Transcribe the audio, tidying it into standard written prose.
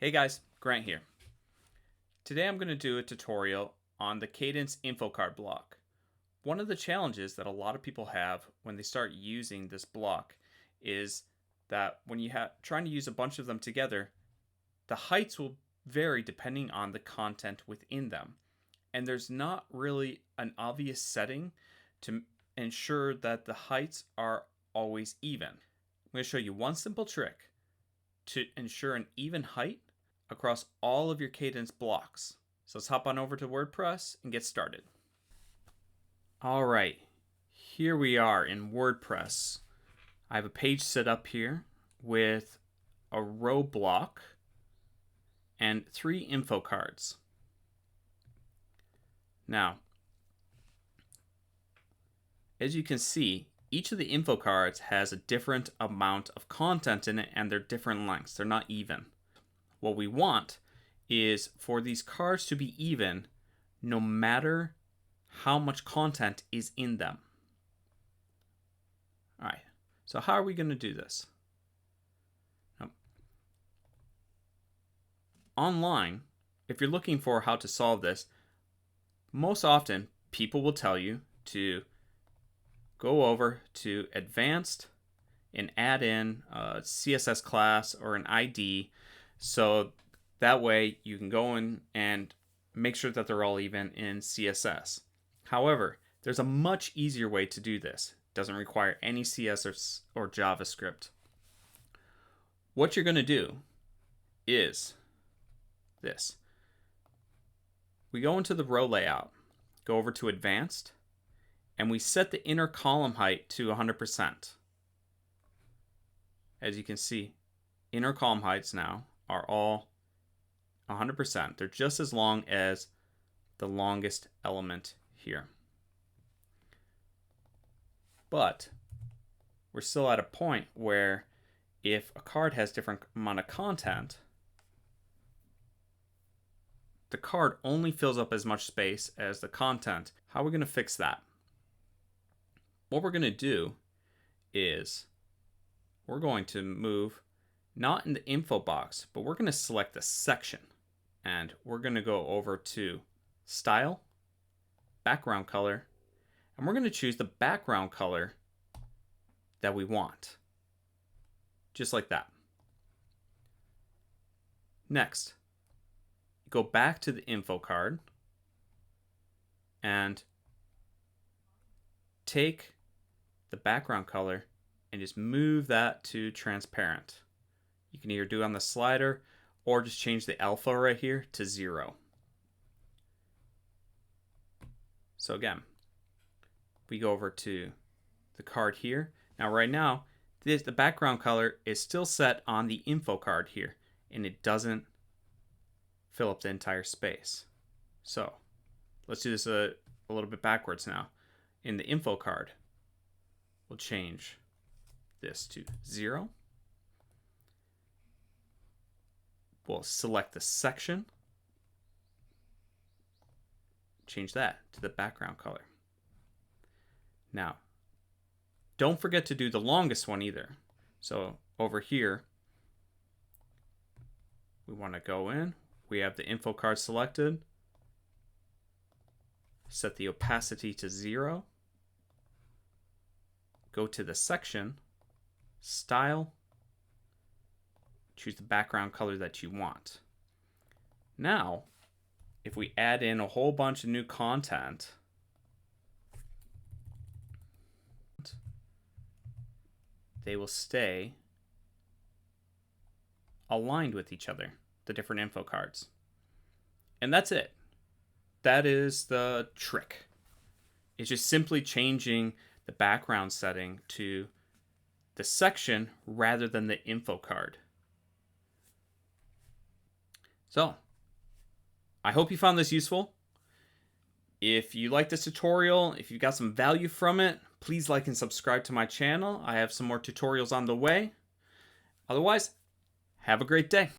Hey guys, Grant here. Today I'm going to do a tutorial on the Kadence info card block. One of the challenges that a lot of people have when they start using this block is that when you have trying to use a bunch of them together, the heights will vary depending on the content within them. And there's not really an obvious setting to ensure that the heights are always even. I'm going to show you one simple trick to ensure an even height across all of your Kadence blocks. So let's hop on over to WordPress and get started. All right, here we are in WordPress. I have a page set up here with a row block and 3 info cards. Now, as you can see, each of the info cards has a different amount of content in it and they're different lengths. They're not even. What we want is for these cards to be even no matter how much content is in them. All right, so how are we going to do this? Now, online, if you're looking for how to solve this, most often people will tell you to go over to Advanced and add in a CSS class or an ID. So that way you can go in and make sure that they're all even in CSS. However, there's a much easier way to do this. It doesn't require any CSS or JavaScript. What you're going to do is this. We go into the row layout, go over to Advanced, and we set the inner column height to 100%. As you can see, inner column heights now are all 100%. They're just as long as the longest element here. But we're still at a point where if a card has different amount of content, the card only fills up as much space as the content. How are we going to fix that? What we're going to do is we're going to move not in the info box, but we're going to select the section. And we're going to go over to Style, Background Color, and we're going to choose the background color that we want. Just like that. Next, go back to the info card and take the background color and just move that to transparent. You can either do it on the slider or just change the alpha right here to 0. So again, we go over to the card here. Now right now, the background color is still set on the info card here, and it doesn't fill up the entire space. So let's do this a little bit backwards now. In the info card, we'll change this to 0. We'll select the section, change that to the background color. Now, don't forget to do the longest one either. So over here, we want to go in, we have the info card selected, set the opacity to 0, go to the section, Style, choose the background color that you want. Now, if we add in a whole bunch of new content, they will stay aligned with each other, the different info cards. And that's it. That is the trick. It's just simply changing the background setting to the section rather than the info card. So, I hope you found this useful. If you like this tutorial, if you got some value from it, please like and subscribe to my channel. I have some more tutorials on the way. Otherwise, have a great day.